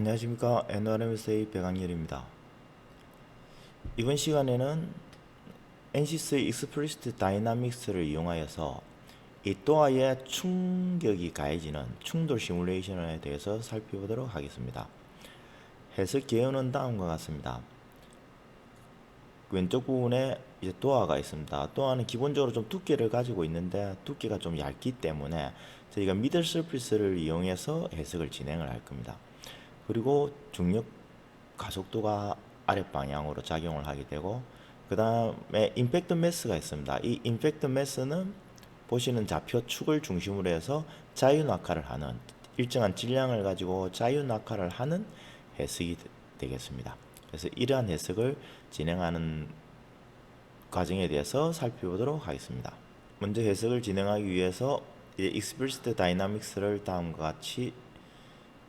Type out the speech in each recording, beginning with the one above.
안녕하십니까. NRMSA 백악열입니다. 이번 시간에는 NCS의 Explicit Dynamics를 이용하여서 이 또아의 충격이 가해지는 충돌 시뮬레이션에 대해서 살펴보도록 하겠습니다. 해석 개요는 다음과 같습니다. 왼쪽 부분에 이제 또아가 있습니다. 또아는 기본적으로 좀 두께를 가지고 있는데 두께가 좀 얇기 때문에 저희가 미들 서피스를 이용해서 해석을 진행을 할 겁니다. 그리고 중력 가속도가 아랫방향으로 작용을 하게 되고, 그 다음에 임팩트 매스가 있습니다. 이 임팩트 매스는 보시는 좌표 축을 중심으로 해서 자유낙하를 하는, 일정한 질량을 가지고 자유낙하를 하는 해석이 되겠습니다. 그래서 이러한 해석을 진행하는 과정에 대해서 살펴보도록 하겠습니다. 먼저 해석을 진행하기 위해서 Explicit Dynamics를 다음과 같이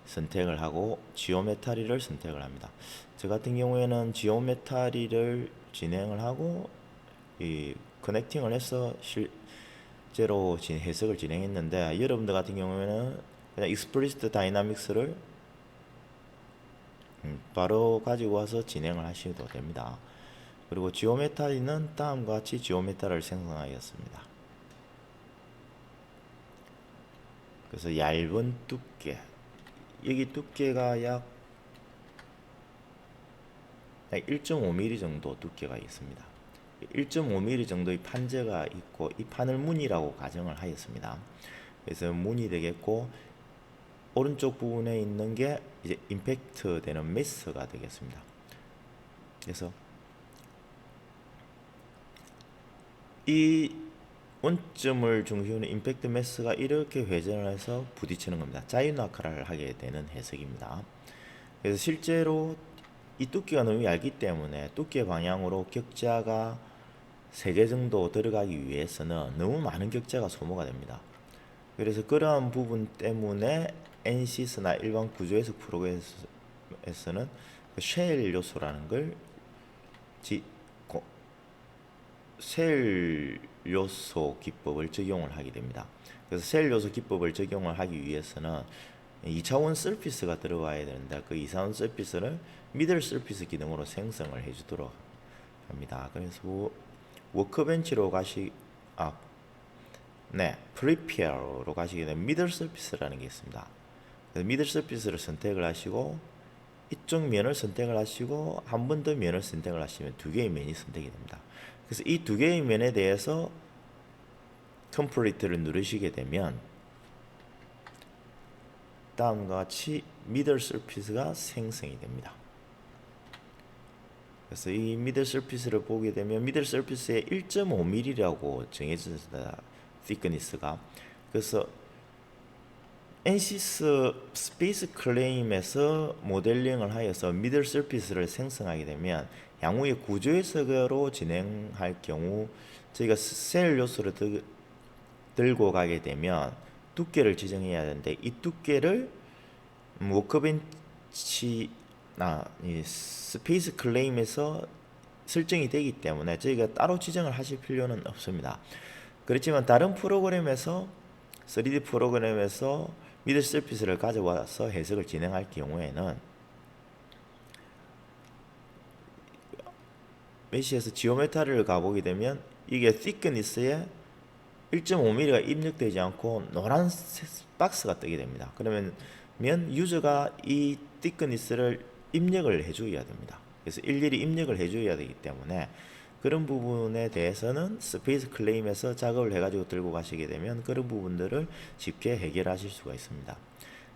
선택을 하고 지오메타리를 선택을 합니다. 저 같은 경우에는 지오메타리를 진행을 하고 이 커넥팅을 해서 실제로 해석을 진행했는데, 여러분들 같은 경우에는 그냥 Explicit Dynamics를 바로 가지고 와서 진행을 하셔도 됩니다. 그리고 지오메타리는 다음과 같이 지오메타를 생성하였습니다. 그래서 얇은 두께, 여기 두께가 약 1.5mm 정도 두께가 있습니다. 1.5mm 정도의 판재가 있고, 이 판을 문이라고 가정을 하였습니다. 그래서 문이 되겠고, 오른쪽 부분에 있는 게 이제 임팩트 되는 매스가 되겠습니다. 그래서 이 원점을 중심으로 임팩트 매스가 이렇게 회전을 해서 부딪히는 겁니다. 자유낙하를 하게 되는 해석입니다. 그래서 실제로 이 두께가 너무 얇기 때문에 두께 방향으로 격자가 3개 정도 들어가기 위해서는 너무 많은 격자가 소모가 됩니다. 그래서 그러한 부분 때문에 NCS나 일반 구조해석 프로그램에서는 쉘 요소라는 걸 셀 요소 기법을 적용을 하게 됩니다. 그래서 셀 요소 기법을 적용을 하기 위해서는 2차원 서피스가 들어와야 되는데, 그 2차원 서피스를 미들 서피스 기능으로 생성을 해주도록 합니다. 그래서 워크벤치로 프리페어로 가시게 되면 미들 서피스라는 게 있습니다. 미들 서피스를 선택을 하시고 이쪽 면을 선택을 하시고 한 번 더 면을 선택을 하시면 2개의 면이 선택이 됩니다. 그래서 이 2개의 면에 대해서 컴플리트를 누르시게 되면 다음과 같이 미들 서피스가 생성이 됩니다. 그래서 이 미들 서피스를 보게 되면 미들 서피스에 1.5mm라고 정해졌습니다. thickness가. 그래서 NCS 스페이스 클레임에서 모델링을 하여서 미들 서피스를 생성하게 되면 향후에 구조 해석으로 진행할 경우 저희가 셀 요소를 들고 가게 되면 두께를 지정해야 되는데, 이 두께를 워크벤치나 이 스페이스 클레임에서 설정이 되기 때문에 저희가 따로 지정을 하실 필요는 없습니다. 그렇지만 다른 프로그램에서 3D 프로그램에서 미들 서피스를 가져와서 해석을 진행할 경우에는 메시에서 지오메타리를 가보게 되면 이게 thickness에 1.5mm가 입력되지 않고 노란 박스가 뜨게 됩니다. 그러면 유저가 이 thickness를 입력을 해줘야 됩니다. 그래서 일일이 입력을 해줘야 되기 때문에 그런 부분에 대해서는 스페이스 클레임에서 작업을 해가지고 들고 가시게 되면 그런 부분들을 쉽게 해결하실 수가 있습니다.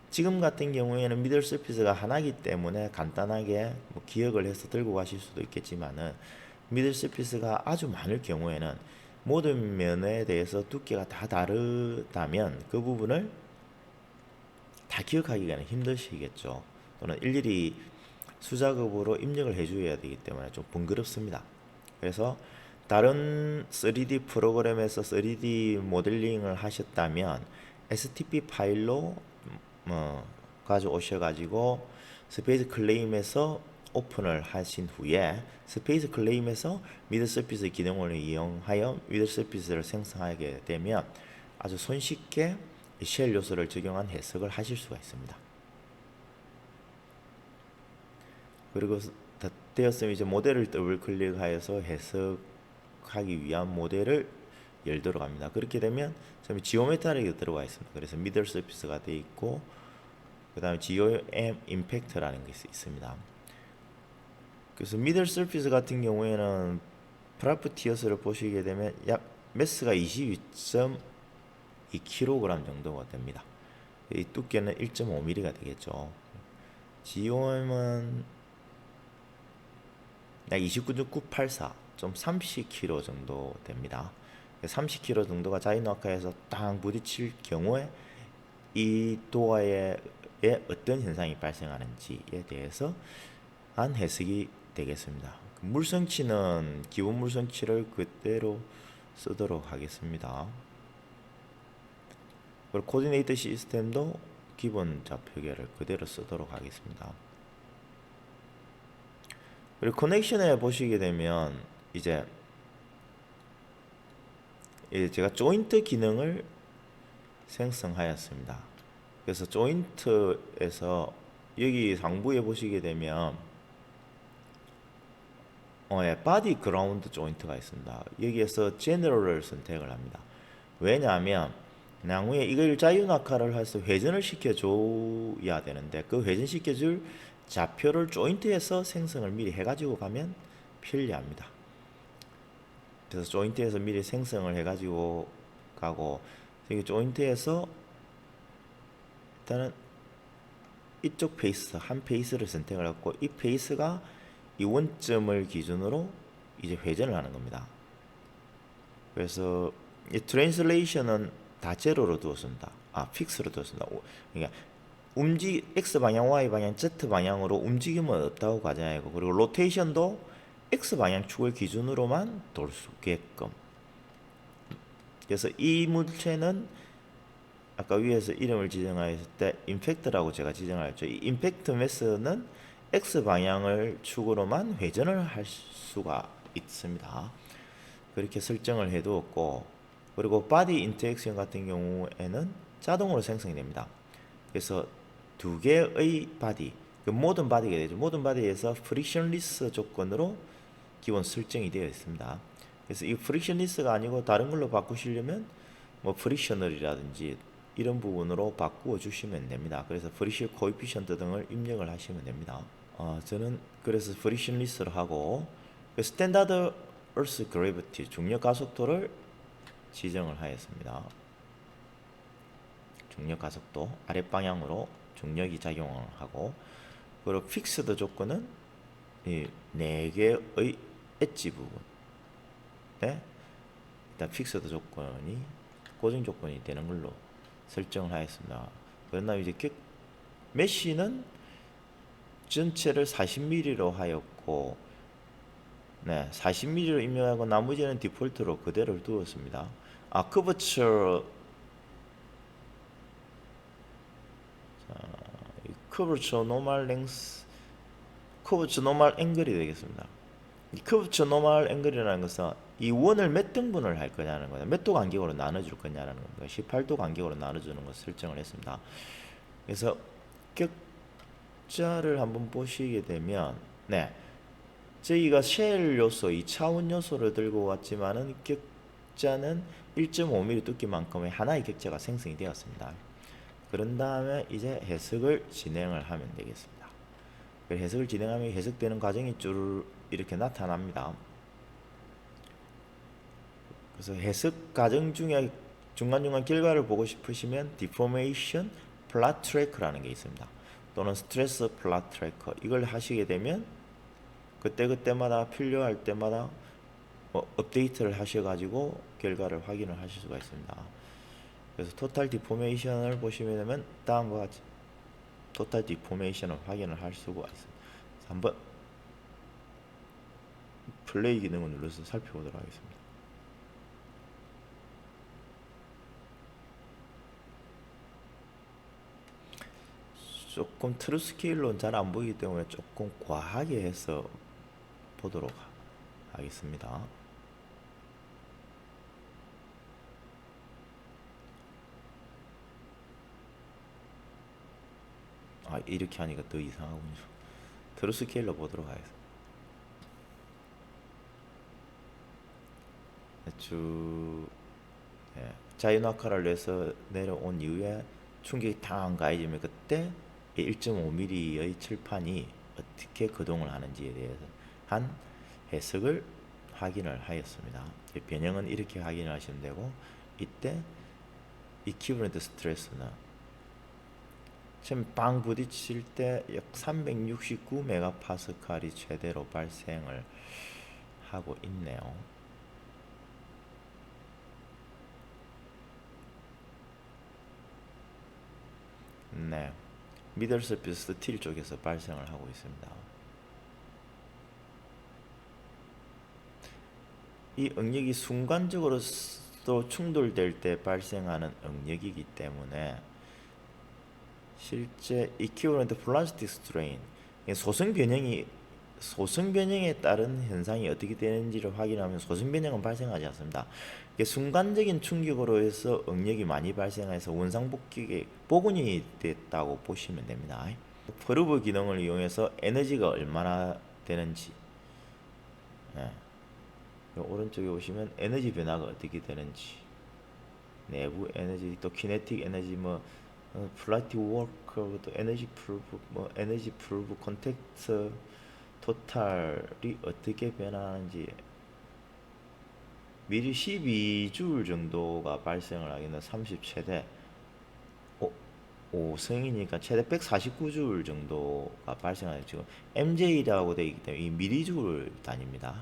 지금 같은 경우에는 미들 서피스가 하나이기 때문에 간단하게 기억을 해서 들고 가실 수도 있겠지만은, 미들 서피스가 아주 많을 경우에는 모든 면에 대해서 두께가 다 다르다면 그 부분을 다 기억하기가 힘드시겠죠. 또는 일일이 수작업으로 입력을 해줘야 되기 때문에 좀 번거롭습니다. 그래서 다른 3D 프로그램에서 3D 모델링을 하셨다면 STP 파일로 가져오셔가지고 스페이스 클레임에서 오픈을 하신 후에 스페이스 클레임에서 미들 서피스 기능을 이용하여 미들 서피스를 생성하게 되면 아주 손쉽게 쉘 요소를 적용한 해석을 하실 수가 있습니다. 그리고 다 되었으면 이제 모델을 더블 클릭하여서 해석하기 위한 모델을 열도록 합니다. 그렇게 되면 처음에 지오메트릭이 들어가 있습니다. 그래서 미들 서피스가 되어 있고 그 다음에 GOM 임팩트라는 것이 있습니다. 그래서 미들 서피스 같은 경우에는 프라프티어스를 보시게 되면 약 매스가 22.2kg 정도가 됩니다. 이 두께는 1.5mm가 되겠죠. GOM은 약 29.984, 좀 30kg 정도 됩니다. 30kg 정도가 자이노아카에서 딱 부딪힐 경우에 이 도어에 어떤 현상이 발생하는지에 대해서 한 해석이 되겠습니다. 물성치는 기본 물성치를 그대로 쓰도록 하겠습니다. 그리고 코디네이터 시스템도 기본 좌표계를 그대로 쓰도록 하겠습니다. 그리고 커넥션에 보시게 되면 이제 제가 조인트 기능을 생성하였습니다. 그래서 조인트에서 여기 상부에 보시게 되면 바디 그라운드 조인트가 있습니다. 여기에서 제너럴을 선택을 합니다. 왜냐하면 나중에 이걸 자유낙하를 해서 회전을 시켜줘야 되는데 그 회전시켜줄 좌표를 조인트에서 생성을 미리 해가지고 가면 편리합니다. 그래서 조인트에서 미리 생성을 해가지고 가고 여기 조인트에서 일단은 이쪽 페이스 한 페이스를 선택을 했고 이 페이스가 이 원점을 기준으로 이제 회전을 하는 겁니다. 그래서 이 트랜슬레이션은 다 제로로 두었습니다. 픽스로 두었습니다. 그러니까 X 방향, Y 방향, Z 방향으로 움직임은 없다고 가정하고 그리고 로테이션도 X 방향 축을 기준으로만 돌 수 있게끔. 그래서 이 물체는 아까 위에서 이름을 지정하였을 때 임팩트라고 제가 지정하였죠. 이 임팩트 매스는 X 방향을 축으로만 회전을 할 수가 있습니다. 그렇게 설정을 해두었고 그리고 바디 인터랙션 같은 경우에는 자동으로 생성이 됩니다. 그래서 두 개의 바디, 모든 바디가 되죠. 모든 바디에서 프릭션리스 조건으로 기본 설정이 되어 있습니다. 그래서 이 프릭션리스가 아니고 다른 걸로 바꾸시려면 뭐 프릭셔널이라든지 이런 부분으로 바꾸어 주시면 됩니다. 그래서 프릭션 코에피션트 등을 입력을 하시면 됩니다. 저는 그래서 프릭션리스를 하고 스탠다드 얼스 그래비티 중력 가속도를 지정을 하였습니다. 중력 가속도 아랫방향으로 중력이 작용을 하고 그리고 픽스드 조건은 이 4개의 엣지 부분 일단 픽스드 조건이 고정 조건이 되는 걸로 설정을 하였습니다. 그러나 이제 메쉬는 전체를 40mm로 하였고 40mm로 입력하고 나머지는 디폴트로 그대로 두었습니다. 커버처 노멀 랭스 커버처 노멀 앵글이 되겠습니다. 이 커버처 노멀 앵글이라는 것은 이 원을 몇 등분을 할 거냐는 거다. 몇 도 간격으로 나눠줄 거냐는 겁니다. 18도 간격으로 나눠주는 것을 설정을 했습니다. 그래서 격자를 한번 보시게 되면 저희가 쉘 요소, 2차원 요소를 들고 왔지만은 격자는 1.5mm 두께만큼의 하나의 격자가 생성이 되었습니다. 그런 다음에 이제 해석을 진행을 하면 되겠습니다. 해석을 진행하면 해석되는 과정이 쭉 이렇게 나타납니다. 그래서 해석 과정 중에 중간중간 결과를 보고 싶으시면 디포메이션 플랫 트래커라는 게 있습니다. 또는 스트레스 플랫 트래커 이걸 하시게 되면 그때그때마다 필요할 때마다 업데이트를 하셔가지고 결과를 확인을 하실 수가 있습니다. 그래서 토탈 디포메이션을 보시면 되면 다음과 같이 토탈 디포메이션을 확인을 할 수가 있습니다. 한번 플레이 기능을 눌러서 살펴보도록 하겠습니다. 조금 트루 스케일로는 잘 안 보이기 때문에 조금 과하게 해서 보도록 하겠습니다. 이렇게 하니까 더 이상하군요. 트루 스케일로 보도록 하겠습니다. 쭉 자유낙하를 내서 내려온 이후에 충격이 탕 가해지면 그때 1.5mm의 칠판이 어떻게 거동을 하는지에 대해서 한 해석을 확인을 하였습니다. 변형은 이렇게 확인을 하시면 되고, 이때 이퀴버런트 스트레스는 지금 빵 부딪힐 때 약 369메가파스칼이 최대로 발생을 하고 있네요. 네, 미들 서피스 스틸 쪽에서 발생을 하고 있습니다. 이 응력이 순간적으로 또 충돌될 때 발생하는 응력이기 때문에 실제 이퀴버런트 플라스틱 스트레인, 소성 변형에 따른 현상이 어떻게 되는지를 확인하면 소성 변형은 발생하지 않습니다. 순간적인 충격으로 해서 응력이 많이 발생해서 원상복귀에 복원이 됐다고 보시면 됩니다. 퍼르브 기능을 이용해서 에너지가 얼마나 되는지, 오른쪽에 보시면 에너지 변화가 어떻게 되는지, 내부 에너지, 또 키네틱 에너지, 플라티 워크, 또 에너지 프루브, 에너지 프루브 컨택트 토탈이 어떻게 변하는지, 미리 12줄 정도가 발생을 하겠는 30 최대 5성이니까 최대 149줄 정도가 발생하죠. 지금 MJ라고 되어 있기 때문에 이 미리줄 단위입니다.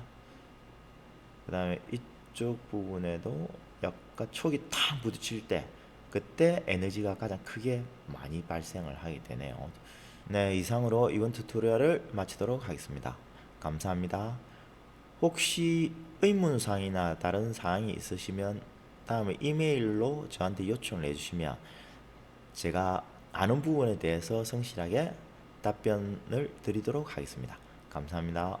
그 다음에 이쪽 부분에도 약간 촉이 탁 부딪힐 때 그때 에너지가 가장 크게 많이 발생을 하게 되네요. 네, 이상으로 이번 튜토리얼을 마치도록 하겠습니다. 감사합니다. 혹시 의문사항이나 다른 사항이 있으시면 다음에 이메일로 저한테 요청을 해주시면 제가 아는 부분에 대해서 성실하게 답변을 드리도록 하겠습니다. 감사합니다.